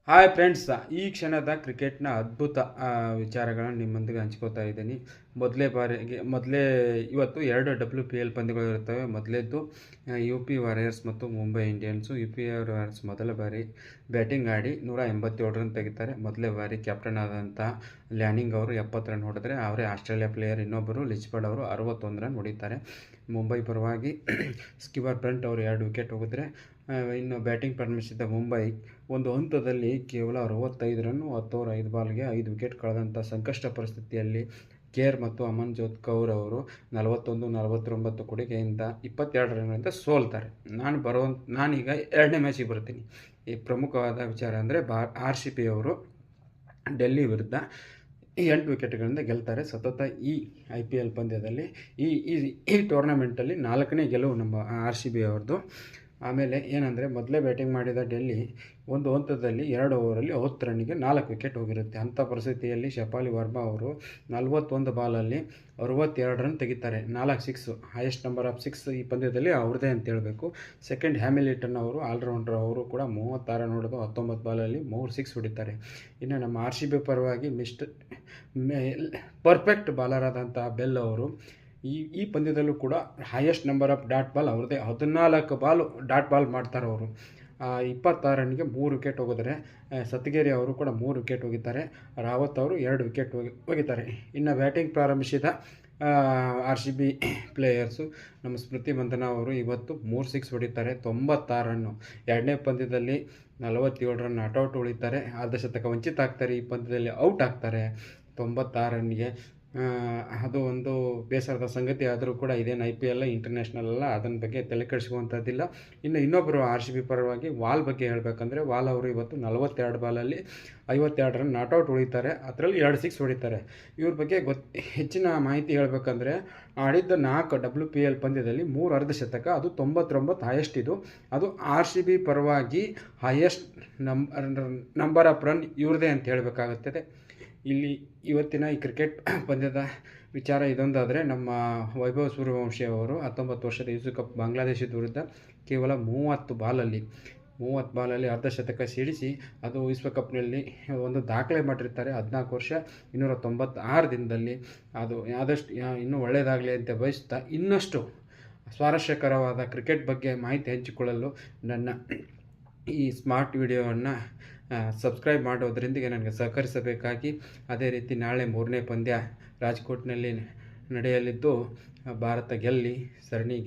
Hi friends, ಈ ಕ್ಷಣದ ಕ್ರಿಕೆಟ್ನ ಅದ್ಭುತ ವಿಚಾರಗಳನ್ನು ನಿಮ್ಮೊಂದಿಗೆ ಹಂಚ್ಕೋತಾ ಇದ್ದೀನಿ. ಮೊದಲೇ ಇವತ್ತು 2 WPL ಪಂದ್ಯಗಳು ಇರುತ್ತವೆ. ಮೊದಲೇದ್ದು UP ವಾರಿಯರ್ಸ್ ಮತ್ತು ಮುಂಬೈ ಇಂಡಿಯನ್ಸು. UP ವಾರಿಯರ್ಸ್ ಮೊದಲ ಬಾರಿ ಬ್ಯಾಟಿಂಗ್ ಆಡಿ 187 ರನ್ ತೆಗಿತಾರೆ. ಮೊದಲೇ ಬಾರಿ ಕ್ಯಾಪ್ಟನ್ ಆದಂಥ ಲ್ಯಾನಿಂಗ್ ಅವರು 70 ರನ್ ಹೊಡೆದರೆ, ಅವರೇ ಆಸ್ಟ್ರೇಲಿಯಾ ಪ್ಲೇಯರ್ ಇನ್ನೊಬ್ಬರು ಲಿಚ್ಬರ್ಡ್ ಅವರು 61 ರನ್ ಹೊಡಿತಾರೆ. ಮುಂಬೈ ಪರವಾಗಿ ಸ್ಕಿವರ್ ಬ್ರಂಟ್ ಅವರು 2 ವಿಕೆಟ್ ಹೋಗಿದ್ರೆ, ಇನ್ನು ಬ್ಯಾಟಿಂಗ್ ಪ್ರಾರಂಭಿಸಿದ ಮುಂಬೈ ಒಂದು ಹಂತದಲ್ಲಿ ಕೇವಲ 65 ರನ್ನು 5 ಬಾಲ್ಗೆ 5 ವಿಕೆಟ್ ಕಳೆದಂಥ ಸಂಕಷ್ಟ ಪರಿಸ್ಥಿತಿಯಲ್ಲಿ ಕೇರ್ ಮತ್ತು ಅಮನ್ಜೋತ್ ಕೌರ್ ಅವರು 41-49 ಕೊಡುಗೆಯಿಂದ 22 ರನ್ಗಳಿಂದ ಸೋಲ್ತಾರೆ. ನಾನೀಗ ಎರಡನೇ ಮ್ಯಾಚಿಗೆ ಬರ್ತೀನಿ. ಈ ಪ್ರಮುಖವಾದ ವಿಚಾರ ಅಂದರೆ RCB ಅವರು ಡೆಲ್ಲಿ ವಿರುದ್ಧ 8 ವಿಕೆಟ್ಗಳಿಂದ ಗೆಲ್ತಾರೆ. ಸತತ ಈ IPL ಪಂದ್ಯದಲ್ಲಿ ಈ ಟೂರ್ನಮೆಂಟಲ್ಲಿ 4ನೇ ಗೆಲುವು ನಮ್ಮ RCB ಅವ್ರದ್ದು. ಆಮೇಲೆ ಏನಂದರೆ, ಮೊದಲೇ ಬ್ಯಾಟಿಂಗ್ ಮಾಡಿದ ಡೆಲ್ಲಿ ಒಂದು ಹಂತದಲ್ಲಿ 2 ಓವರಲ್ಲಿ 10 ರನ್ನಿಗೆ 4 ವಿಕೆಟ್ ಹೋಗಿರುತ್ತೆ. ಅಂಥ ಪರಿಸ್ಥಿತಿಯಲ್ಲಿ ಶಫಾಲಿ ವರ್ಮಾ ಅವರು 41 ಬಾಲಲ್ಲಿ 62 ರನ್ ತೆಗಿತಾರೆ. 4 six, highest number of six ಈ ಪಂದ್ಯದಲ್ಲಿ ಅವ್ರದ್ದೇ ಅಂತ ಹೇಳಬೇಕು. ಸೆಕೆಂಡ್ ಹ್ಯಾಮಿಲ್ಟನ್ ಅವರು ಆಲ್ರೌಂಡರ್, ಅವರು ಕೂಡ 36 ರನ್ ಹೊಡೆದು 19 ಬಾಲಲ್ಲಿ 3 ಸಿಕ್ಸ್ ಹೊಡಿತಾರೆ. ಇನ್ನು ನಮ್ಮ RCB ಪರವಾಗಿ ಪರ್ಫೆಕ್ಟ್ ಬಾಲರ್ ಆದಂಥ ಬೆಲ್ ಅವರು ಈ ಪಂದ್ಯದಲ್ಲೂ ಕೂಡ highest number of dot ball ಅವ್ರದ್ದೇ. 14 ಬಾಲು ಡಾಟ್ ಬಾಲ್ ಮಾಡ್ತಾರೆ ಅವರು. 26 ರನ್ಗೆ 3 ವಿಕೆಟ್ ಹೋಗಿದ್ದಾರೆ. ಸತ್ಗೇರಿ ಅವರು ಕೂಡ 3 ವಿಕೆಟ್ ಹೋಗಿದ್ದಾರೆ. ರಾವತ್ ಅವರು 2 ವಿಕೆಟ್ ಹೋಗಿದ್ದಾರೆ. ಇನ್ನು ಬ್ಯಾಟಿಂಗ್ ಪ್ರಾರಂಭಿಸಿದ RCB ಪ್ಲೇಯರ್ಸು, ನಮ್ಮ ಸ್ಮೃತಿ ಮಂದನ ಅವರು ಇವತ್ತು 3 ಸಿಕ್ಸ್ ಹೊಡಿತಾರೆ. 96 ರನ್ನು. ಎರಡನೇ ಪಂದ್ಯದಲ್ಲಿ 47 ರನ್ ನಾಟ್ಔಟ್ ಉಳಿತಾರೆ. ಅರ್ಧಶತಕ ವಂಚಿತ ಆಗ್ತಾರೆ. ಈ ಪಂದ್ಯದಲ್ಲಿ ಔಟ್ ಆಗ್ತಾರೆ 96 ರನ್ಗೆ. ಅದು ಒಂದು ಬೇಸರದ ಸಂಗತಿ. ಆದರೂ ಕೂಡ ಇದೇನು IPL ಇಂಟರ್ನ್ಯಾಷನಲ್ ಅಲ್ಲ, ಅದನ್ನ ಬಗ್ಗೆ ತಲೆ ಕೆಡಿಸ್ಕೊಳ್ಳುವಂಥದ್ದಿಲ್ಲ. ಇನ್ನೊಬ್ಬರು RCB ಪರವಾಗಿ ವಾಲ್ ಬಗ್ಗೆ ಹೇಳಬೇಕಂದ್ರೆ, ವಾಲ್ ಅವರು ಇವತ್ತು 42 ಬಾಲಲ್ಲಿ 52 ರನ್ ನಾಟ್ಔಟ್ ಉಳಿತಾರೆ. ಅದರಲ್ಲಿ 2 ಸಿಕ್ಸ್ ಹೊಡಿತಾರೆ. ಇವ್ರ ಬಗ್ಗೆ ಹೆಚ್ಚಿನ ಮಾಹಿತಿ ಹೇಳಬೇಕಂದ್ರೆ, ಆಡಿದ್ದ 4 WPL ಪಂದ್ಯದಲ್ಲಿ 3 ಅರ್ಧಶತಕ, ಅದು 99 ಹೈಯೆಸ್ಟ್. ಅದು RCB ಪರವಾಗಿ ಹೈಯೆಸ್ಟ್ ನಂಬರ್ ಆಫ್ ರನ್ ಇವ್ರದೇ ಅಂತ ಹೇಳಬೇಕಾಗುತ್ತದೆ. ಇವತ್ತಿನ ಈ ಕ್ರಿಕೆಟ್ ಪಂದ್ಯದ ವಿಚಾರ ಇದೊಂದಾದರೆ, ನಮ್ಮ ವೈಭವ್ ಸೂರ್ಯವಂಶಿ ಅವರು 19 ವರ್ಷದ ಯೂಸುಫ್ ಕಪ್ ಬಾಂಗ್ಲಾದೇಶದ ವಿರುದ್ಧ ಕೇವಲ 30 ಬಾಲಲ್ಲಿ ಅರ್ಧಶತಕ ಸಿಡಿಸಿ ಅದು ವಿಶ್ವಕಪ್ನಲ್ಲಿ ಒಂದು ದಾಖಲೆ ಮಾಡಿರ್ತಾರೆ. 14 ವರ್ಷ 296 ದಿನದಲ್ಲಿ. ಅದು ಆದಷ್ಟು ಇನ್ನೂ ಒಳ್ಳೆಯದಾಗಲಿ ಅಂತ ಬಯಸ್ತಾ, ಇನ್ನಷ್ಟು ಸ್ವಾರಸ್ಯಕರವಾದ ಕ್ರಿಕೆಟ್ ಬಗ್ಗೆ ಮಾಹಿತಿ ಹಂಚಿಕೊಳ್ಳಲು ನನ್ನ ಈ ಸ್ಮಾರ್ಟ್ ವಿಡಿಯೋವನ್ನು ಸಬ್ಸ್ಕ್ರೈಬ್ ಮಾಡೋದ್ರೊಂದಿಗೆ ನನಗೆ ಸಹಕರಿಸಬೇಕಾಗಿ. ಅದೇ ರೀತಿ ನಾಳೆ 3ನೇ ಪಂದ್ಯ ರಾಜ್ಕೋಟ್ನಲ್ಲಿ ನಡೆಯಲಿದ್ದು, ಭಾರತ ಗೆಲ್ಲಿ ಸರಣಿ